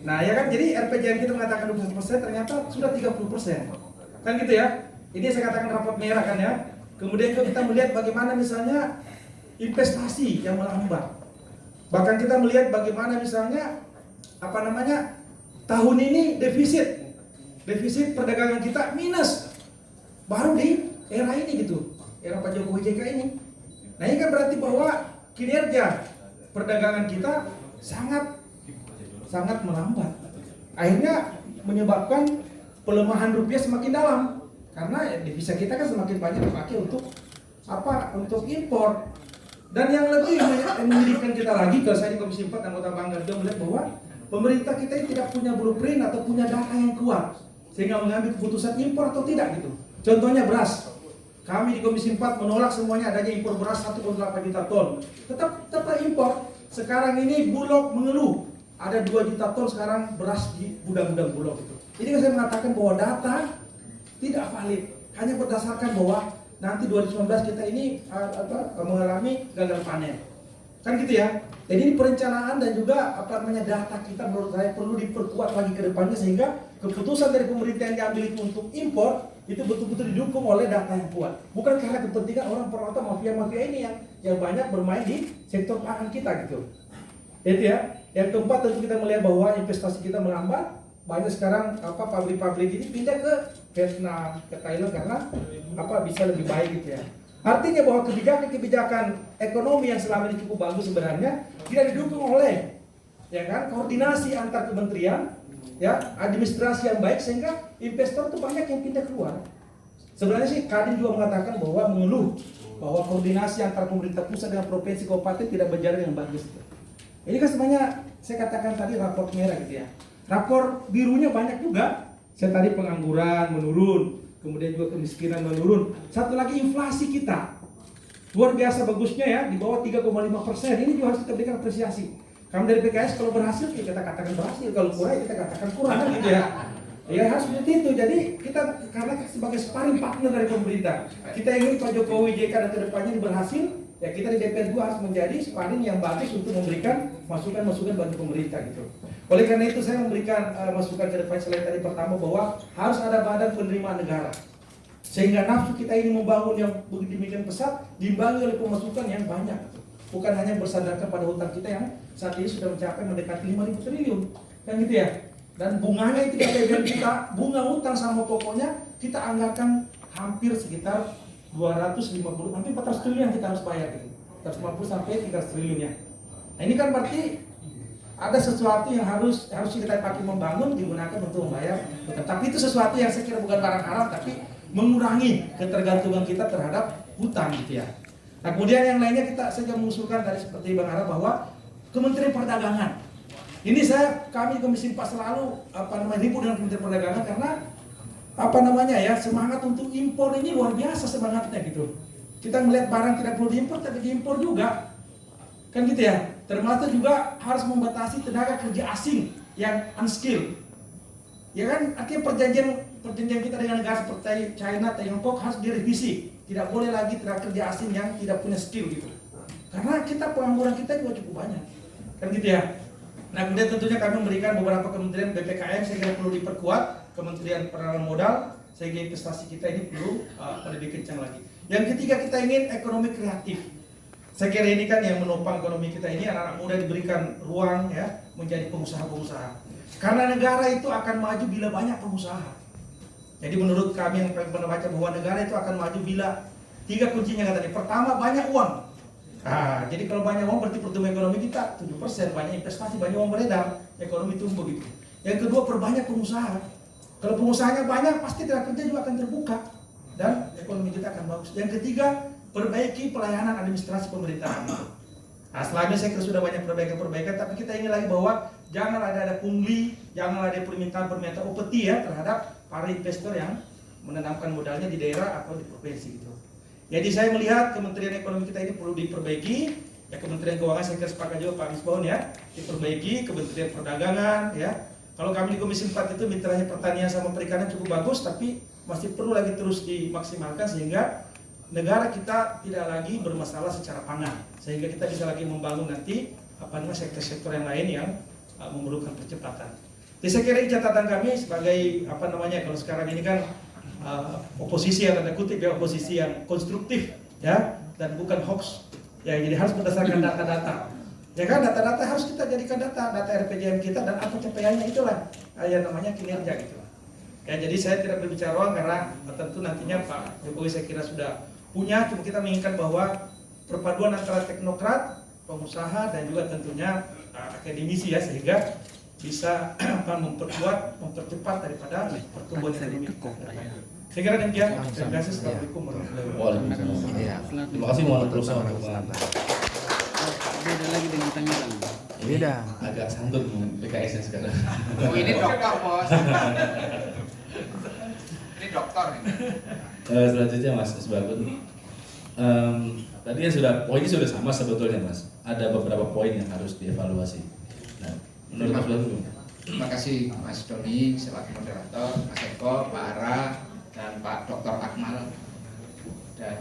Nah ya kan, jadi RPJM kita mengatakan 20% ternyata sudah 30%. Kan gitu ya. Ini saya katakan rapot merah kan ya. Kemudian kita melihat bagaimana misalnya investasi yang melambat. Bahkan kita melihat bagaimana misalnya tahun ini defisit perdagangan kita minus. Baru di era ini gitu, era Pak Jokowi JK ini. Nah ini kan berarti bahwa kinerja perdagangan kita sangat melambat. Akhirnya menyebabkan pelemahan rupiah semakin dalam. Karena devisa kita kan semakin banyak dipakai untuk impor. Dan yang lebih menyedihkan kita lagi, kalau saya di Komisi 4 anggota Bank Garuda melihat bahwa pemerintah kita ini tidak punya blueprint atau punya data yang kuat sehingga mengambil keputusan impor atau tidak gitu. Contohnya beras. Kami di Komisi 4 menolak semuanya adanya impor beras 1,8 juta ton. Tetap impor. Sekarang ini Bulog mengeluh ada 2 juta ton sekarang beras di gudang-gudang Bulog itu. Jadi saya mengatakan bahwa data tidak valid, hanya berdasarkan bahwa nanti 2019 kita ini mengalami gagal panen, kan gitu ya. Jadi ini perencanaan dan juga data kita menurut saya perlu diperkuat lagi ke depannya sehingga keputusan dari pemerintah yang diambil itu untuk impor itu betul-betul didukung oleh data yang kuat, bukan karena kepentingan orang atau mafia-mafia ini yang banyak bermain di sektor pangan kita gitu. Itu ya. Yang keempat tentu kita melihat bahwa investasi kita melambat. Banyak sekarang pabrik-pabrik ini pindah ke Vietnam, ke Thailand karena bisa lebih baik gitu ya. Artinya bahwa kebijakan ekonomi yang selama ini cukup bagus sebenarnya tidak didukung oleh koordinasi antar kementerian, administrasi yang baik sehingga investor itu banyak yang pindah keluar. Sebenarnya sih Kadin juga mengatakan bahwa mengeluh bahwa koordinasi antar pemerintah pusat dengan provinsi kabupaten tidak berjalan yang bagus. Ini kan sebenarnya saya katakan tadi rapor merah gitu ya. Rapor birunya banyak juga. Saya tadi pengangguran menurun, kemudian juga kemiskinan menurun. Satu lagi inflasi kita luar biasa bagusnya ya, di bawah 3,5%. Ini juga harus kita berikan apresiasi. Kami dari PKS kalau berhasil kita katakan berhasil, kalau kurang kita katakan kurang gitu ya. Ya harus seperti itu. Jadi kita karena sebagai sparring partner dari pemerintah, kita ingin Pak Jokowi JK dan kedepannya berhasil. Ya kita di DPR juga harus menjadi sparring yang bagus untuk memberikan masukan-masukan bagi pemerintah gitu. Oleh karena itu saya memberikan masukan ke depan selain tadi pertama bahwa harus ada badan penerimaan negara. Sehingga nafsu kita ini membangun yang demikian pesat diimbangi oleh pemasukan yang banyak. Bukan hanya bersandarkan pada hutang kita yang saat ini sudah mencapai mendekati 5.000 triliun. Kan gitu ya. Dan bunganya itu dari kita, bunga hutang sama pokoknya kita anggarkan hampir sekitar 250 hampir 400 triliun yang kita harus bayar gitu. 150 sampai 300 triliun ya. Nah ini kan berarti ada sesuatu yang harus kita pakai membangun digunakan untuk membayar hutang. Tapi itu sesuatu yang saya kira bukan barang haram tapi mengurangi ketergantungan kita terhadap hutang gitu ya. Nah kemudian yang lainnya saya mengusulkan tadi seperti Bang Ara bahwa Kementerian Perdagangan. Ini kami Komisi 4 selalu ribut dengan Kementerian Perdagangan karena semangat untuk impor ini luar biasa semangatnya gitu. Kita melihat barang tidak perlu diimpor tapi diimpor juga. Kan gitu ya. Termasuk juga harus membatasi tenaga kerja asing yang unskilled. Ya kan artinya perjanjian kita dengan negara seperti China, Tiongkok harus direvisi. Tidak boleh lagi tenaga kerja asing yang tidak punya skill gitu. Karena pengangguran kita juga cukup banyak. Kan gitu ya. Nah kemudian tentunya kami memberikan beberapa kementerian BPKM saya kira perlu diperkuat. Kementerian Perdagangan Modal sehingga investasi kita ini perlu lebih kencang lagi. Yang ketiga kita ingin ekonomi kreatif. Saya kira ini kan yang menopang ekonomi kita ini anak-anak muda diberikan ruang ya menjadi pengusaha-pengusaha. Karena negara itu akan maju bila banyak pengusaha. Jadi menurut kami yang pernah baca bahwa negara itu akan maju bila 3 kuncinya tadi. Pertama banyak uang. Jadi kalau banyak uang berarti pertumbuhan ekonomi kita 7%, banyak investasi, banyak uang beredar, ekonomi tumbuh gitu. Yang kedua perbanyak pengusaha. Kalau pengusahanya banyak, pasti tenaga kerja juga akan terbuka dan ekonomi kita akan bagus. Yang ketiga, perbaiki pelayanan administrasi pemerintahan. Nah, setelah ini saya kira sudah banyak perbaikan-perbaikan, tapi kita ingin lagi bahwa jangan ada pungli, jangan ada permintaan upeti ya terhadap para investor yang menanamkan modalnya di daerah atau di provinsi gitu. Jadi saya melihat Kementerian Ekonomi kita ini perlu diperbaiki. Ya Kementerian Keuangan saya kira sepakat juga Pak Misbahun ya, diperbaiki. Kementerian Perdagangan ya. Kalau kami di Komisi 4 itu mitranya pertanian sama perikanan cukup bagus, tapi masih perlu lagi terus dimaksimalkan sehingga negara kita tidak lagi bermasalah secara pangan, sehingga kita bisa lagi membangun nanti sektor-sektor yang lain yang memerlukan percepatan. Jadi saya kira ini catatan kami sebagai kalau sekarang ini kan oposisi yang tanda kutip ya, oposisi yang konstruktif ya, dan bukan hoax. Ya, jadi harus berdasarkan data-data. Ya kan, data-data harus kita jadikan data RPJM kita dan apa capaiannya, itulah yang namanya kinerja gitu. Ya, jadi saya tidak berbicara ruang karena tentu nantinya Pak Jokowi saya kira sudah punya, cuma kita menginginkan bahwa perpaduan antara teknokrat, pengusaha dan juga tentunya akademisi ya, sehingga bisa mempercepat daripada pertumbuhan ekonomi. Saya kira demikian. Terima kasih. Assalamualaikum warahmatullahi wabarakatuh. Terima kasih mohon perusahaan. Beda lagi dengan Tangerang. Beda. Agak santun PKS nya sekarang. Oh, ini dokter bos. Ini dokter ini. Selanjutnya Mas Isbakun. Tadi poinnya sudah sama sebetulnya Mas. Ada beberapa poin yang harus dievaluasi. Nah, menurut Mas Isbakun. Terima kasih Mas Doni selaku moderator, Mas Eko, Pak Ara, dan Pak Dr. Akmal, dan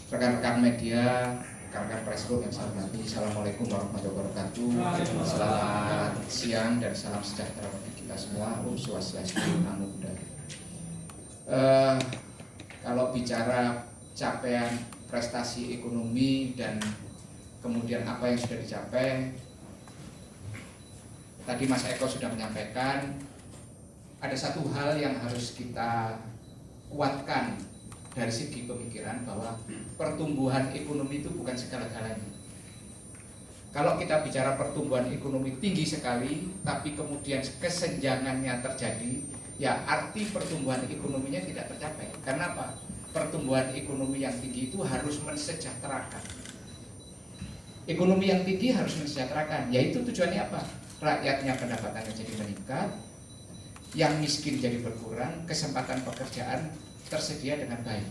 rekan-rekan media, rekan-rekan Pressroom yang saya hormati. Assalamualaikum warahmatullahi wabarakatuh. Selamat siang dan salam sejahtera bagi kita semua. Om Swastiastu, Namo Buddhaya. Kalau bicara capaian prestasi ekonomi dan kemudian apa yang sudah dicapai, tadi Mas Eko sudah menyampaikan ada satu hal yang harus kita kuatkan dari segi pemikiran, bahwa pertumbuhan ekonomi itu bukan segala-galanya. Kalau kita bicara pertumbuhan ekonomi tinggi sekali tapi kemudian kesenjangannya terjadi, ya arti pertumbuhan ekonominya tidak tercapai. Karena apa? Pertumbuhan ekonomi yang tinggi itu harus mensejahterakan. Ekonomi yang tinggi harus mensejahterakan, yaitu tujuannya apa? Rakyatnya pendapatannya jadi meningkat, yang miskin jadi berkurang, kesempatan pekerjaan tersedia dengan baik.